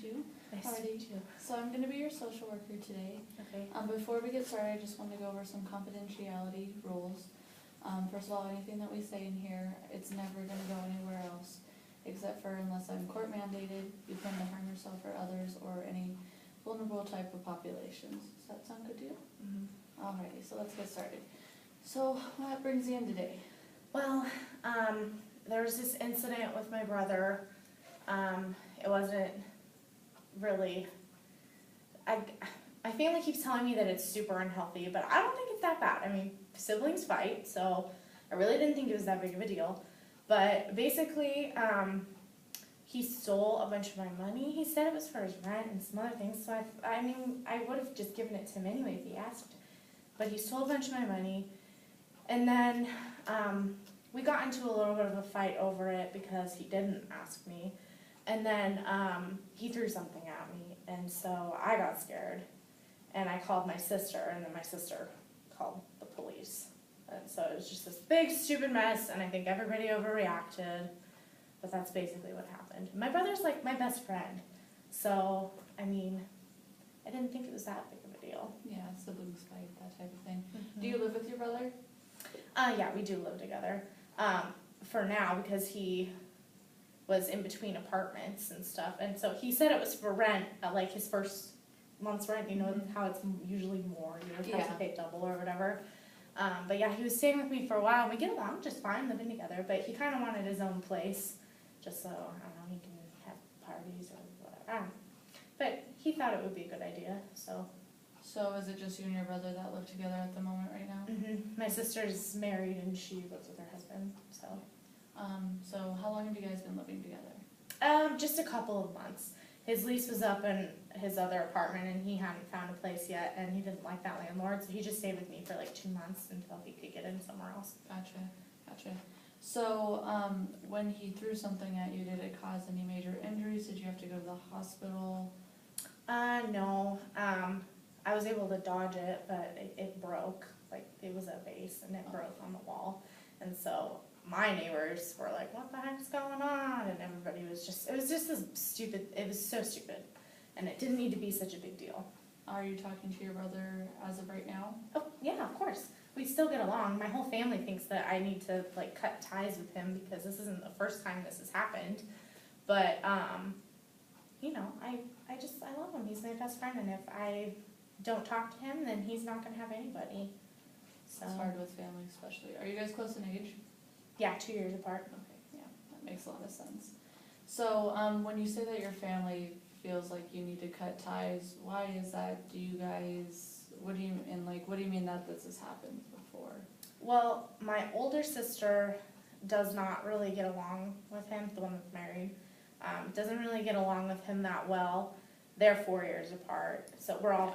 meet you. Nice to meet you. So I'm going to be your social worker today. Okay. Before we get started, I just want to go over some confidentiality rules. First of all, anything that we say in here, it's never going to go anywhere else, except for unless I'm court mandated, you plan to harm yourself or others, or any vulnerable type of populations. Does that sound good to you? Mm-hmm. Alrighty, so let's get started. So what brings you in today? Well, there was this incident with my brother. It wasn't really, my family keeps telling me that it's super unhealthy, but I don't think it's that bad. I mean, siblings fight, so I really didn't think it was that big of a deal. But basically, he stole a bunch of my money. He said it was for his rent and some other things, so I mean, I would have just given it to him anyway if he asked. But he stole a bunch of my money, and then we got into a little bit of a fight over it because he didn't ask me. And then he threw something at me, and so I got scared, and I called my sister, and then my sister called the police. And so it was just this big, stupid mess, and I think everybody overreacted, but that's basically what happened. My brother's like my best friend, so, I mean, I didn't think it was that big of a deal. Yeah, siblings fight, that type of thing. Mm-hmm. Do you live with your brother? Yeah, we do live together. For now, because he was in between apartments and stuff, and so he said it was for rent, like his first month's rent, you know, Mm-hmm. how it's usually more, you know, have to Yeah. pay double or whatever. But yeah, he was staying with me for a while, and we get along just fine living together, but he kind of wanted his own place, just so, I don't know, he can have parties or whatever. I don't know. But he thought it would be a good idea, so. So is it just you and your brother that live together at the moment right now? My sister's married, and she lives with her husband, so. So how long have you guys been living together? Just a couple of months. His lease was up in his other apartment, and he hadn't found a place yet, and he didn't like that landlord, so he just stayed with me for like 2 months until he could get in somewhere else. Gotcha. So, when he threw something at you, did it cause any major injuries? Did you have to go to the hospital? No. I was able to dodge it, but it broke. Like, it was a vase, and it broke on the wall. And so my neighbors were like, what the heck's going on? And everybody was just, it was just this stupid, it was so stupid. And it didn't need to be such a big deal. Are you talking to your brother as of right now? Oh, yeah, of course. We still get along. My whole family thinks that I need to, like, cut ties with him because this isn't the first time this has happened. But, you know, I love him. He's my best friend, and if I don't talk to him, then he's not going to have anybody. So. It's hard with family especially. Are you guys close in age? Yeah, 2 years apart. Okay, yeah, that makes a lot of sense. So, when you say that your family feels like you need to cut ties, why is that? Do you guys, what do you mean that this has happened before? Well, my older sister does not really get along with him, the one that's married. Doesn't really get along with him that well. They're 4 years apart, so we're all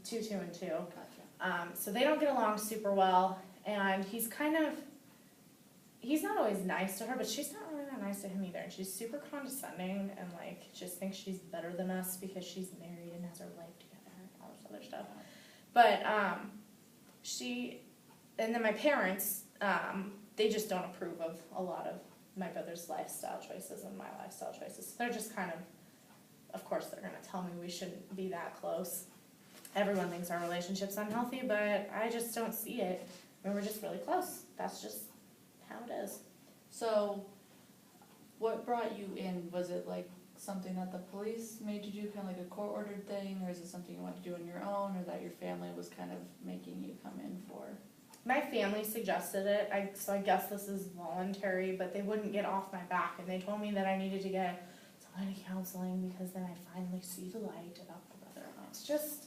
two, and two. Gotcha. So they don't get along super well, and he's not always nice to her, but she's not really that nice to him either. And she's super condescending and like just thinks she's better than us because she's married and has her life together and all this other stuff. But and then my parents, they just don't approve of a lot of my brother's lifestyle choices and my lifestyle choices. So they're just kind of course they're gonna tell me we shouldn't be that close. Everyone thinks our relationship's unhealthy, but I just don't see it. I mean, we're just really close. That's just how it is. So, what brought you in? Was it like something that the police made you do, kind of like a court-ordered thing, or is it something you wanted to do on your own, or that your family was kind of making you come in for? My family suggested it, so I guess this is voluntary, but they wouldn't get off my back, and they told me that I needed to get some kind of counseling because then I finally see the light about my brother. And it's just,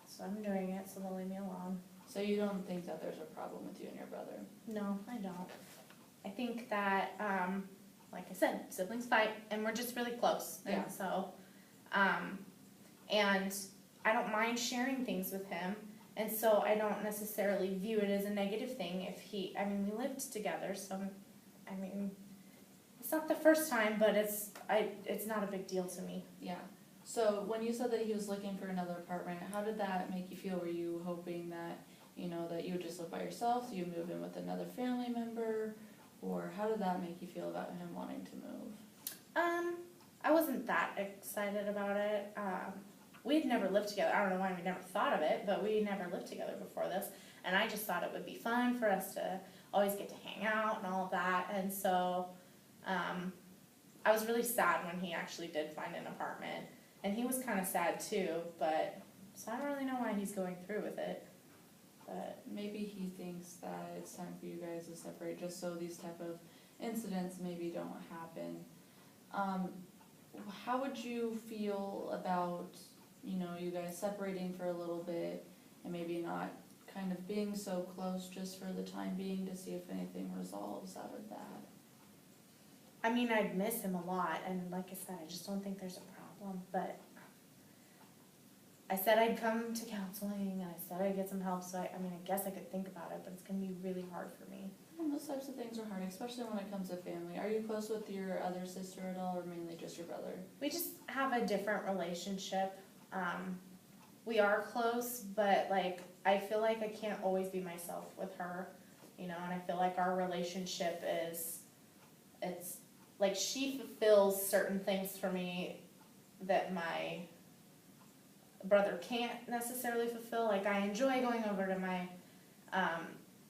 so I'm doing it, so they'll leave me alone. So you don't think that there's a problem with you and your brother? No, I don't. I think that, like I said, siblings fight, and we're just really close. Yeah. And so, and I don't mind sharing things with him, and so I don't necessarily view it as a negative thing if we lived together, so, I mean, it's not the first time, but it's not a big deal to me. Yeah. So when you said that he was looking for another apartment, how did that make you feel? Were you hoping that, that you would just live by yourself, so you move in with another family member? Or how did that make you feel about him wanting to move? I wasn't that excited about it. We'd never lived together. I don't know why we never thought of it, but we never lived together before this. And I just thought it would be fun for us to always get to hang out and all of that. And so I was really sad when he actually did find an apartment. And he was kind of sad too, but so I don't really know why he's going through with it. But Maybe he thinks that it's time for you guys to separate, just so these type of incidents maybe don't happen. How would you feel about, you guys separating for a little bit and maybe not kind of being so close just for the time being to see if anything resolves out of that? I mean, I'd miss him a lot, and like I said, I just don't think there's a problem. But I said I'd come to counseling, and I said I'd get some help, so I guess I could think about it, but it's going to be really hard for me. And those types of things are hard, especially when it comes to family. Are you close with your other sister at all, or mainly just your brother? We just have a different relationship. We are close, but like I feel like I can't always be myself with her, and I feel like our relationship it's like she fulfills certain things for me that my brother can't necessarily fulfill. Like I enjoy going over to my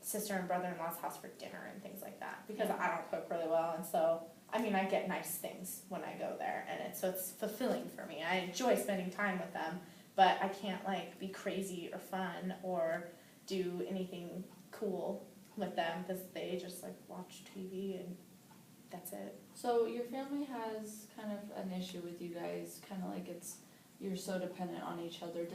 sister and brother-in-law's house for dinner and things like that because I don't cook really well, and so I get nice things when I go there, and it's fulfilling for me. I enjoy spending time with them, but I can't like be crazy or fun or do anything cool with them because they just like watch TV and that's it. So your family has kind of an issue with you guys, kind of like you're so dependent on each other.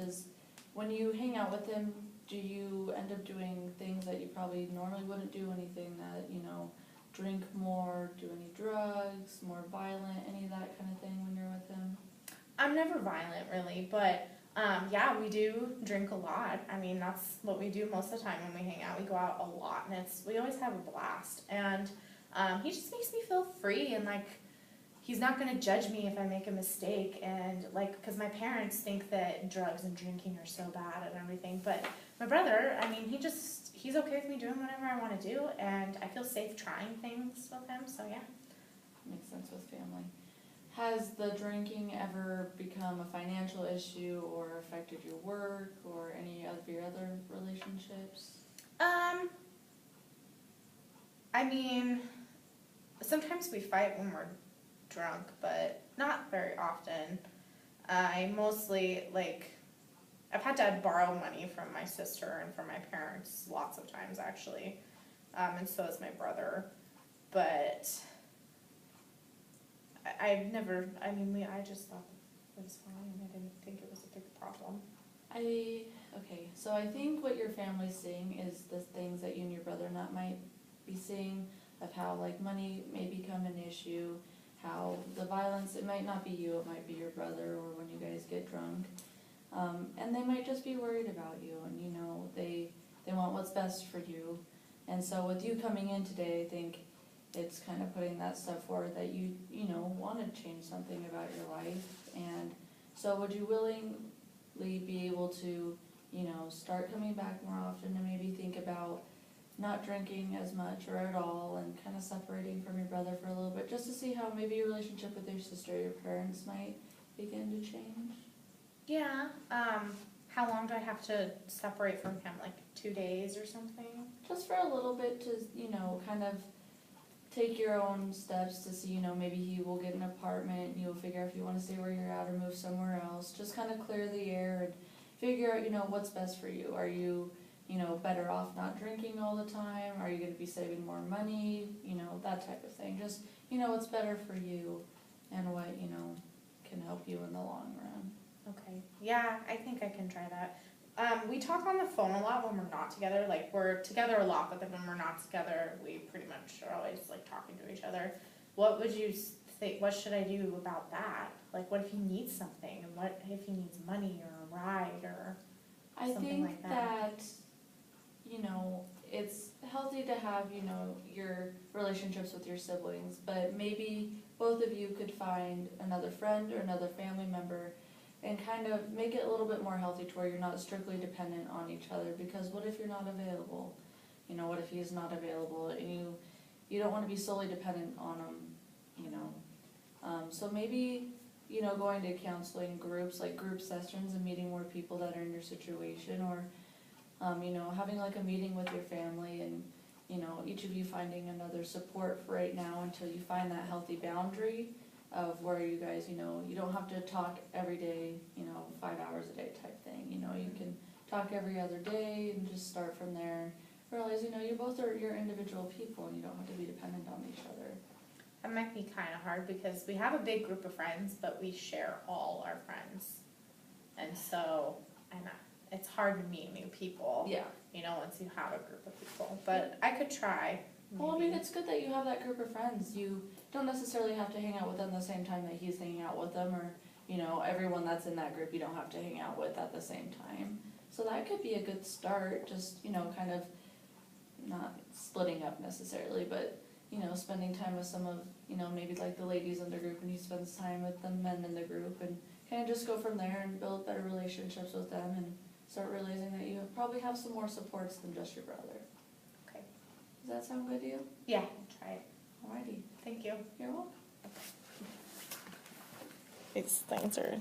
When you hang out with them, do you end up doing things that you probably normally wouldn't do? Anything that, drink more, do any drugs, more violent, any of that kind of thing when you're with him? I'm never violent really, but yeah, we do drink a lot. That's what we do most of the time when we hang out. We go out a lot, and we always have a blast. And he just makes me feel free, and like he's not going to judge me if I make a mistake, and like because my parents think that drugs and drinking are so bad and everything, but my brother, he's okay with me doing whatever I want to do, and I feel safe trying things with him. So yeah, makes sense with family. Has the drinking ever become a financial issue or affected your work or any of your other relationships? Sometimes we fight when we're drunk, but not very often. I mostly, I've had to borrow money from my sister and from my parents lots of times, actually, and so has my brother, but I just thought it was fine. I didn't think it was a big problem. Okay, so I think what your family's seeing is the things that you and your brother not might be seeing, of how money may become an issue, how the violence, it might not be you, it might be your brother, or when you guys get drunk, and they might just be worried about you, and they want what's best for you. And so with you coming in today, I think it's kind of putting that stuff forward that you want to change something about your life. And so would you willingly be able to start coming back more often and maybe think about not drinking as much or at all, and kind of separating from your brother for a little bit, just to see how maybe your relationship with your sister, your parents might begin to change? Yeah. How long do I have to separate from him? 2 days or something? Just for a little bit to, kind of take your own steps to see, maybe he will get an apartment, and you'll figure out if you want to stay where you're at or move somewhere else. Just kind of clear the air and figure out, what's best for you. Are you, better off not drinking all the time? Are you going to be saving more money? That type of thing. Just, what's better for you and what, can help you in the long run. Okay. Yeah, I think I can try that. We talk on the phone a lot when we're not together. We're together a lot, but then when we're not together, we pretty much are always talking to each other. What would you think? What should I do about that? What if he needs something, and what if he needs money or a ride or something like that? I think that it's healthy to have your relationships with your siblings, but maybe both of you could find another friend or another family member and kind of make it a little bit more healthy to where you're not strictly dependent on each other. Because what if you're not available? What if he's not available, and you don't want to be solely dependent on him, So maybe, you know, going to counseling groups, like group sessions and meeting more people that are in your situation, or, you know, having like a meeting with your family and, you know, each of you finding another support for right now until you find that healthy boundary of where you guys, you know, you don't have to talk every day, you know, 5 hours a day type thing, you know, you can talk every other day and just start from there. Realize, you know, you both are your individual people and you don't have to be dependent on each other. That might be kind of hard because we have a big group of friends, but we share all our friends. And so, it's hard to meet new people, Yeah. you know, once you have a group of people. But I could try. Well, I mean, maybe. it's good that you have that group of friends. You don't necessarily have to hang out with them the same time that he's hanging out with them, or, you know, everyone that's in that group you don't have to hang out with at the same time. So that could be a good start, just, you know, kind of not splitting up necessarily, but, you know, spending time with some of, you know, maybe like the ladies in the group and he spends time with the men in the group and kind of just go from there and build better relationships with them and start realizing that you probably have some more supports than just your brother. Okay. Does that sound good to you? Yeah, I'll try it. Alrighty, Thank you. you're welcome. These things are